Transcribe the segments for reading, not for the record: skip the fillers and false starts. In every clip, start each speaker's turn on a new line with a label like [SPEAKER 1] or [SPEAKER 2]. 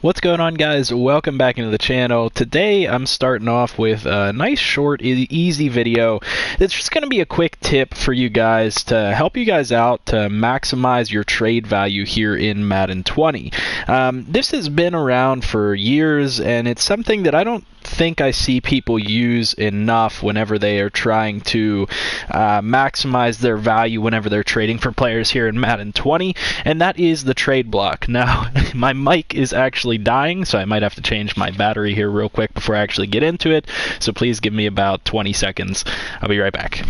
[SPEAKER 1] What's going on, guys? Welcome back into the channel. Today I'm starting off with a nice short easy video. It's just going to be a quick tip for you guys to help you guys out to maximize your trade value here in Madden 20. This has been around for years, and it's something that I don't think I see people use enough whenever they are trying to maximize their value whenever they're trading for players here in Madden 20, and that is the trade block. Now, my mic is actually dying, so I might have to change my battery here real quick before I actually get into it, so please give me about 20 seconds. I'll be right back.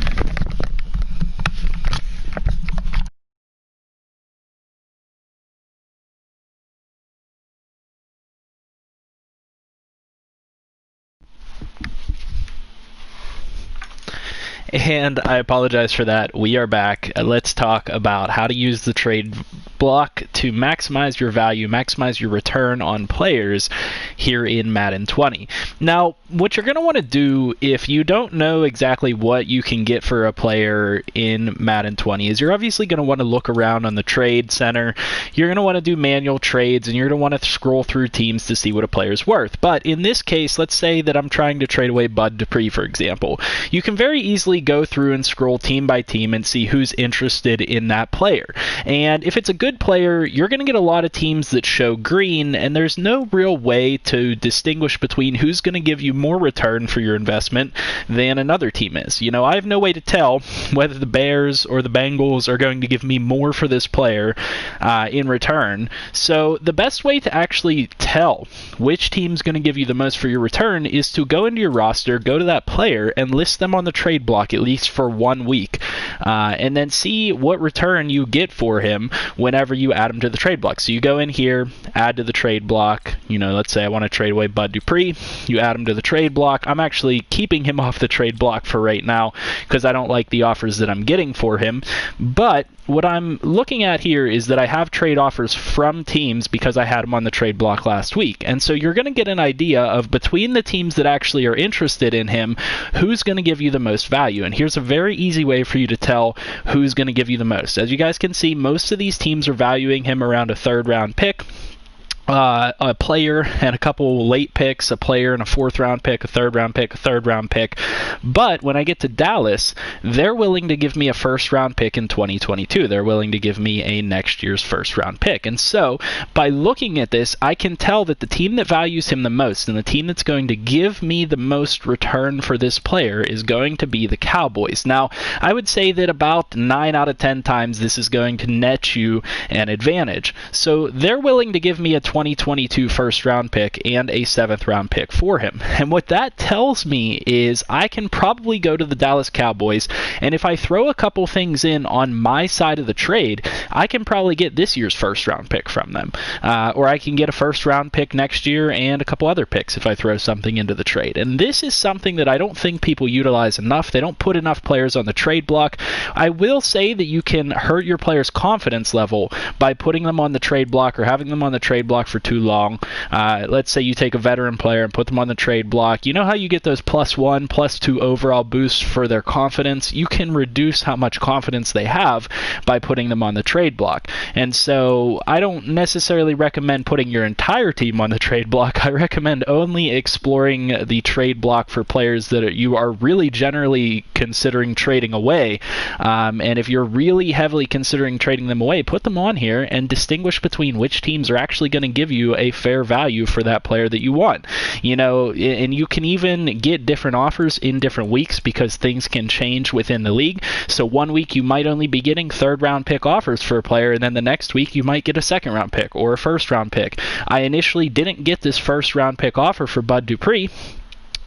[SPEAKER 1] And I apologize for that. We are back. Let's talk about how to use the trade block to maximize your value, maximize your return on players here in Madden 20. Now, what you're going to want to do if you don't know exactly what you can get for a player in Madden 20 is you're obviously going to want to look around on the trade center. You're going to want to do manual trades, and you're going to want to scroll through teams to see what a player's worth. But in this case, let's say that I'm trying to trade away Bud Dupree, for example. You can very easily go through and scroll team by team and see who's interested in that player. And if it's a good player, you're going to get a lot of teams that show green, and there's no real way to distinguish between who's going to give you more return for your investment than another team is. You know, I have no way to tell whether the Bears or the Bengals are going to give me more for this player in return. So the best way to actually tell which team's going to give you the most for your return is to go into your roster, go to that player, and list them on the trade block at least for 1 week, and then see what return you get for him whenever you add him to the trade block. So you go in here, add to the trade block. You know, let's say I want to trade away Bud Dupree. You add him to the trade block. I'm actually keeping him off the trade block for right now because I don't like the offers that I'm getting for him. But what I'm looking at here is that I have trade offers from teams because I had them on the trade block last week. And so you're going to get an idea of between the teams that actually are interested in him, who's going to give you the most value. And here's a very easy way for you to tell who's going to give you the most. As you guys can see, most of these teams are valuing him around a third-round pick. A player and a couple late picks, a player and a fourth-round pick, a third-round pick, a third-round pick. But when I get to Dallas, they're willing to give me a first-round pick in 2022. They're willing to give me a next year's first-round pick. And so by looking at this, I can tell that the team that values him the most and the team that's going to give me the most return for this player is going to be the Cowboys. Now, I would say that about 9 out of 10 times this is going to net you an advantage. So they're willing to give me a 2022 first-round pick and a 7th-round pick for him. And what that tells me is I can probably go to the Dallas Cowboys, and if I throw a couple things in on my side of the trade, I can probably get this year's first-round pick from them. Or I can get a first-round pick next year and a couple other picks if I throw something into the trade. And this is something that I don't think people utilize enough. They don't put enough players on the trade block. I will say that you can hurt your player's confidence level by putting them on the trade block or having them on the trade block for too long. Let's say you take a veteran player and put them on the trade block. You know how you get those +1, +2 overall boosts for their confidence? You can reduce how much confidence they have by putting them on the trade block. And so I don't necessarily recommend putting your entire team on the trade block. I recommend only exploring the trade block for players that you are really generally considering trading away. And if you're really heavily considering trading them away, put them on here and distinguish between which teams are actually going to give you a fair value for that player that you want. You know, and you can even get different offers in different weeks because things can change within the league. So 1 week you might only be getting third-round pick offers for a player, and then the next week you might get a second-round pick or a first-round pick. I initially didn't get this first-round pick offer for Bud Dupree.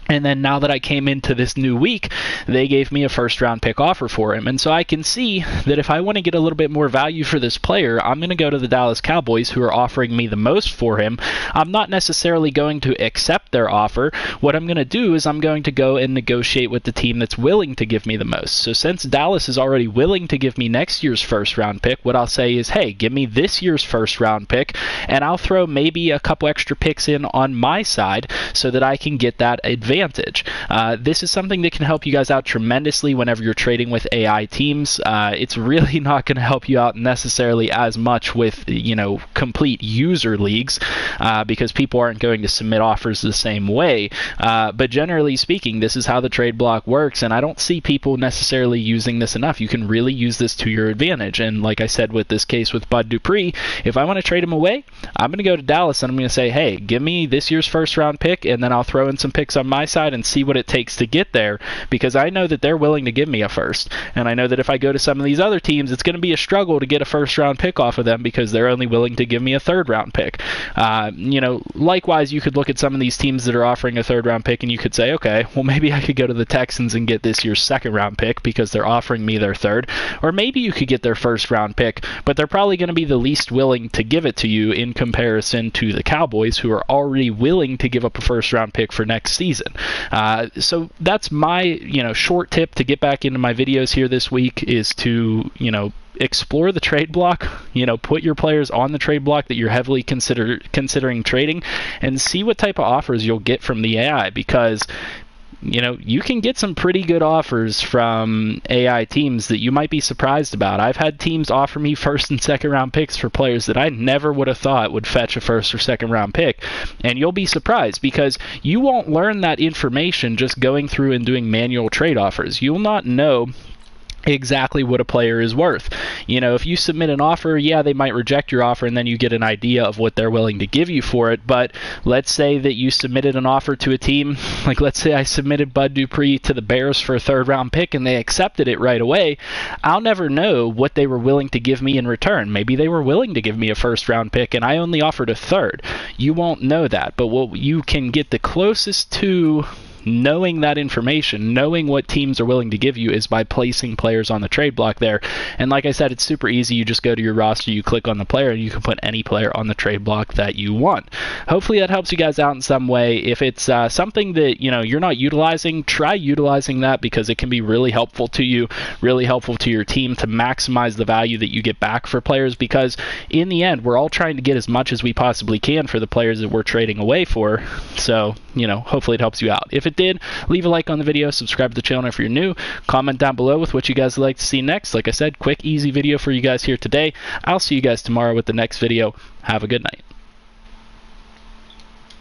[SPEAKER 1] And then now that I came into this new week, they gave me a first-round pick offer for him. And so I can see that if I want to get a little bit more value for this player, I'm going to go to the Dallas Cowboys, who are offering me the most for him. I'm not necessarily going to accept their offer. What I'm going to do is I'm going to go and negotiate with the team that's willing to give me the most. So since Dallas is already willing to give me next year's first-round pick, what I'll say is, hey, give me this year's first-round pick, and I'll throw maybe a couple extra picks in on my side so that I can get that advantage advantage. This is something that can help you guys out tremendously whenever you're trading with AI teams. It's really not going to help you out necessarily as much with, complete user leagues, because people aren't going to submit offers the same way. But generally speaking, this is how the trade block works, and I don't see people necessarily using this enough. You can really use this to your advantage. And like I said with this case with Bud Dupree, if I want to trade him away, I'm going to go to Dallas and I'm going to say, hey, give me this year's first round pick, and then I'll throw in some picks on my side and see what it takes to get there, because I know that they're willing to give me a first. And I know that if I go to some of these other teams, it's going to be a struggle to get a first round pick off of them because they're only willing to give me a third round pick. Likewise, you could look at some of these teams that are offering a third round pick and you could say, okay, well, maybe I could go to the Texans and get this year's second round pick because they're offering me their third. Or maybe you could get their first round pick, but they're probably going to be the least willing to give it to you in comparison to the Cowboys, who are already willing to give up a first round pick for next season. So that's my short tip to get back into my videos here this week, is to explore the trade block, put your players on the trade block that you're heavily considering trading, and see what type of offers you'll get from the AI, because you can get some pretty good offers from AI teams that you might be surprised about. I've had teams offer me first and second round picks for players that I never would have thought would fetch a first or second round pick. And you'll be surprised because you won't learn that information just going through and doing manual trade offers. You'll not know exactly what a player is worth. If you submit an offer, they might reject your offer and then you get an idea of what they're willing to give you for it. But let's say that you submitted an offer to a team, like let's say I submitted Bud Dupree to the Bears for a third round pick and they accepted it right away. I'll never know what they were willing to give me in return. Maybe they were willing to give me a first round pick and I only offered a third. You won't know that, but what you can get the closest to knowing that information, knowing what teams are willing to give you, is by placing players on the trade block there. And like I said, it's super easy. You just go to your roster, you click on the player, and you can put any player on the trade block that you want. Hopefully that helps you guys out in some way. If it's something that you're not utilizing, try utilizing that, because it can be really helpful to you, really helpful to your team to maximize the value that you get back for players, because in the end, we're all trying to get as much as we possibly can for the players that we're trading away for. So, hopefully it helps you out. If it did, leave a like on the video, subscribe to the channel if you're new, comment down below with what you guys would like to see next. Like I said, quick, easy video for you guys here today. I'll see you guys tomorrow with the next video. Have a good night.